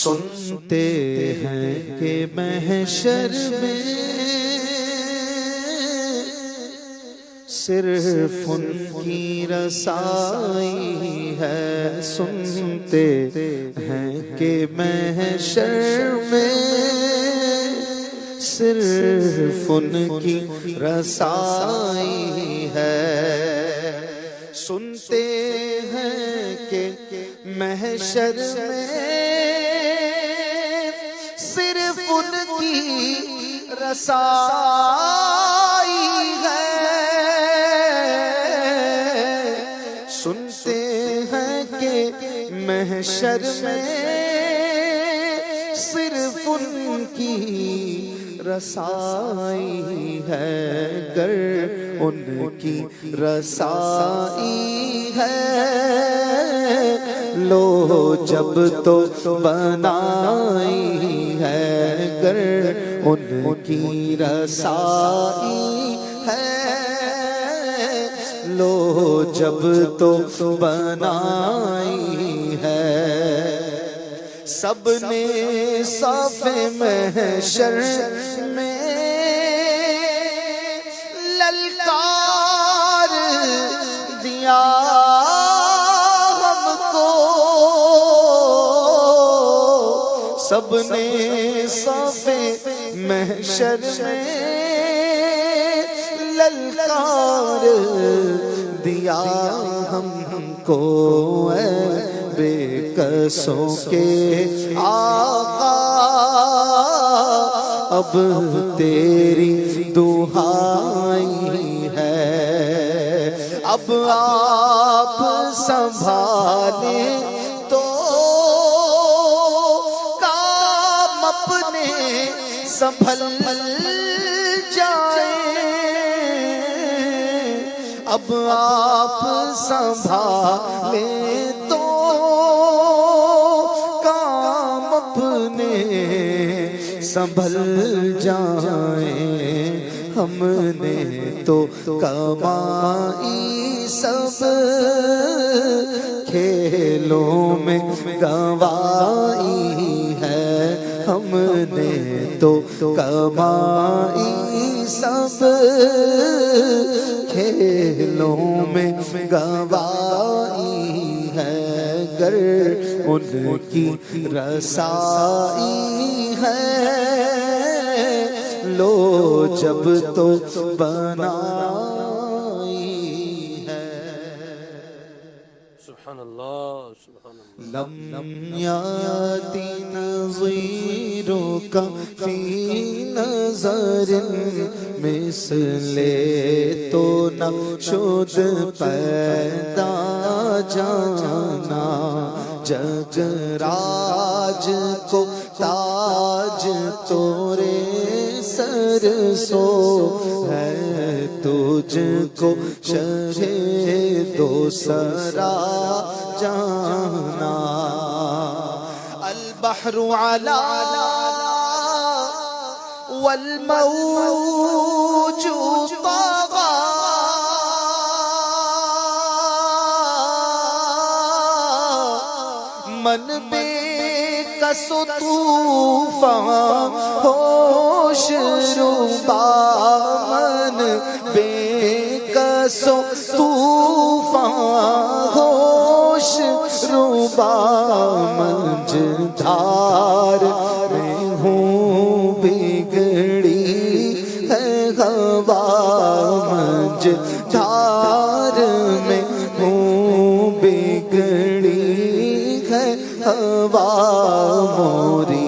سنتے ہیں کہ محشر میں صرف ان کی رسائی ہے، سنتے ہیں کہ محشر میں صرف ان کی رسائی ہے، سنتے ہیں کہ محشر میں صرف ان کی رسائی ہے، سنتے ہیں کہ محشر میں صرف ان کی رسائی ہے، گر ان کی رسائی ہے لو جب تو بنائی ہے، گر ان کی رسائی ہے لو جب تو بنائی ہے، سب نے صف محشر میں للکار دیا ہم کو، سب نے صف محشر میں للکار دیا ہم کو، اے بے قصوں کے آقا اب تیری دہائی ہے، اب آپ سنبھالیں تو کام اپنے سنبھل جائیں، اب آپ سنبھالیں تو کام اپنے سنبھل جائیں، ہم نے تو کمائی سب کھیلوں میں گنوائی ہے، ہم نے تو کمائی سب کھیلوں میں گنوائی ہے، گر ان کی رسائی ہے لو جب تو بنائی ہے، سبحان اللہ سبحان اللہ۔ لم یاتی نظیرک فی نظر مثل تو نہ شد پیدا جانا، جگ راج کو تاج تورے سر سو ہے، تجھ کو شرح دو سرا جانا، البحر علا والموج طغى، من بے کس طوفان ہوش ربا، من بے کس طوفان ہوش ربا، منج دھار میں ہوں بگڑی ہے ہوا، منج دھار میں ہوں بگڑی ہے ہوا، موری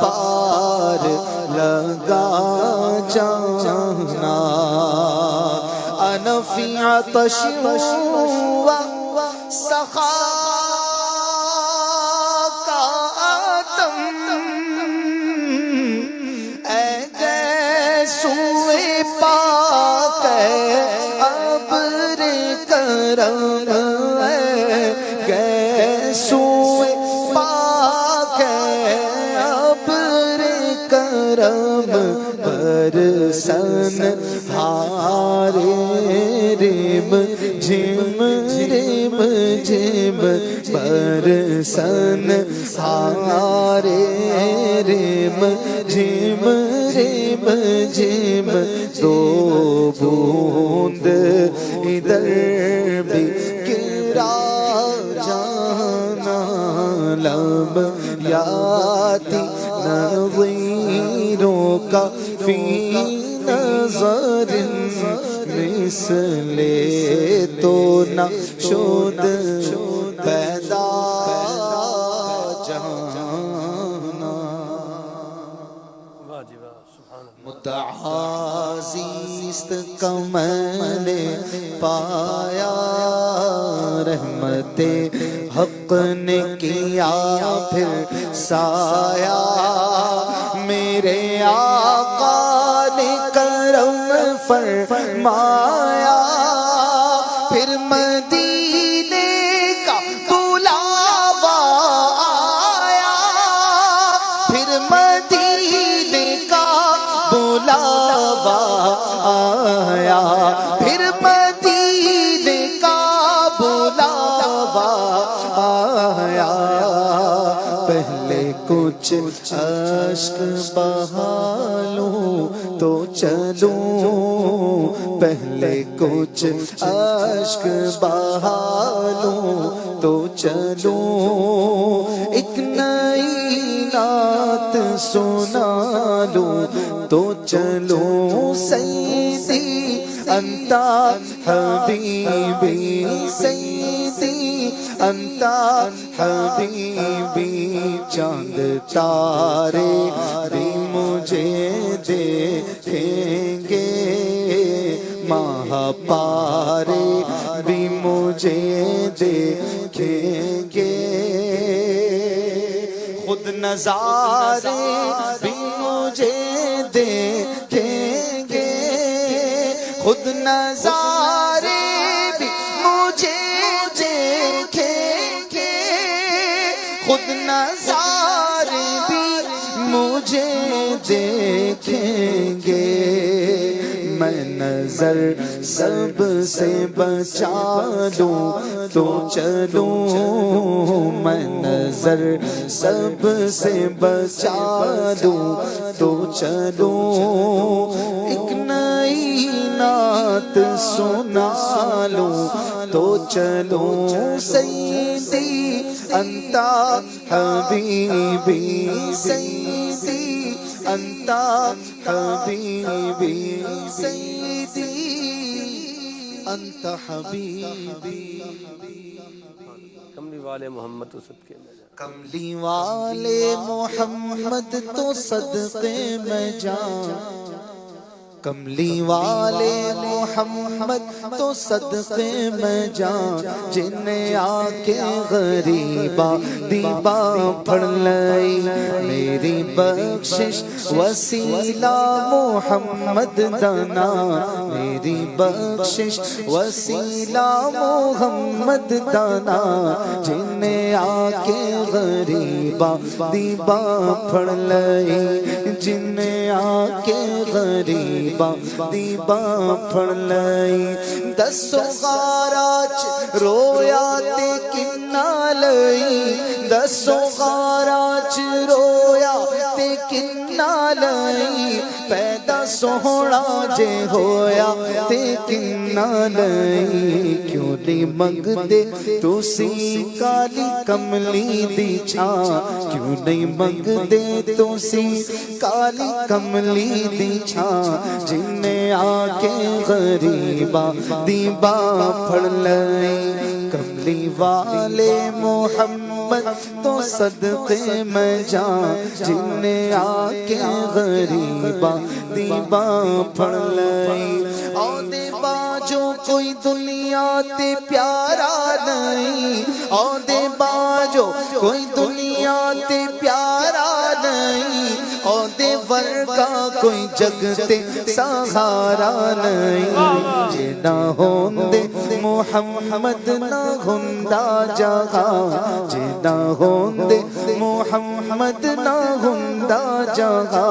پار لگا جانا، انا فی عطش و سخا کا آتم، اے گیسوئے پاک ابر کرم، اے گیسوئے پاک ابر کرم، برسن ہارے ریم جھم ریم جھم، برسن سن سارے ریم جھم ریم جھم دو بوند ادھر بھی گرا جانا لب یاتی نظیروں کا فی نظر مثل تو نہ شد پیدا جانا واہ جی واہ سبحان اللہ متعازیست کا میں نے پایا رحمت حق نے کیا پھر سایہ میرے آقا نے کرم فرمایا پھر مدینے کا بلاوا آیا پھر مدینے کا بلاوا آیا پھر مدینے کا بلاوا آیا پہلے کچھ اشک بہالوں تو چلوں پہلے کچھ اشک بہالوں تو چلوں ایک نئی نعت سنا لوں تو چلوں سیدی انتا حبیبی سیدی انتا حبیبی چاند تارے بھی مجھے دیکھیں گے ماہ پارے بھی مجھے دیکھیں گے خود نظارے بھی مجھے دیکھیں گے خود نظارے بھی مجھے دیکھیں گے خود نظارے بھی مجھے دیکھیں گے میں نظر سب سے بچا لوں تو چلوں میں نظر سب سے بچا لوں تو چلوں ایک نئی نعت سنا لوں تو چلوں سیدی انتا حبیبی سیدی انتا حبیبی سیدی انتا حبیبی کملی والے محمد تو صدقے میں جان کملی والے محمد تو صدقے میں جان کملی والے محمد تو صدقے میں جان جنہیں آ کے غریبا دیبا پڑھ لئی میری بخشش وسیلہ محمد دانا میری بخشش وسیلہ محمد دانا جنہیں آ کے غریبا دیبا پڑھ لئی جنہیں آ کے غریبا دیبا پڑھ لئی دسو غاراچ رویا تے کنا لئی دسو غاراچ رویا تے کنا لئی پیدا سوہنا جے ہویا تے کنا لئی کیوں نہیں منگ دے تو سی کالی کملی دی چھاں کیوں نہیں منگ دے تو سی کالی کملی دی چھاں جنہیں آکے غریبا دیبا پڑھ لئی کملی والے محمد تو صدقے میں جان جنہیں آکے غریبا دیبا پڑھ لئی اور دیبا جو کوئی دنیا تے پیارا نہیں اور دیبا جو کوئی دنیا تے پیارا نہیں اور دے ورگا کوئی جگ تے سہارا نہیں جے نہ ہون دے محمد نہ ہوندا جگہ جنا ہوندے محمد نہ ہوندا جگہ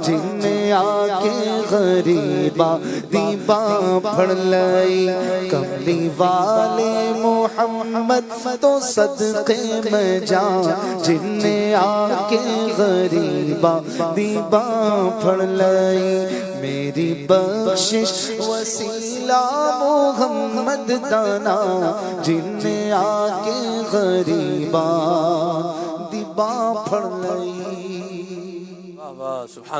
جن آ کے غریبا دی باں پھڑ لئی کملی والے محمد تو صدقے میں جا جن آ کے غریبا دی باں پھڑ لئی میری بخشش وسیلہ محمد دانا جن آ کے غریبا دی باں پھڑ لئی واہ واہ سبحان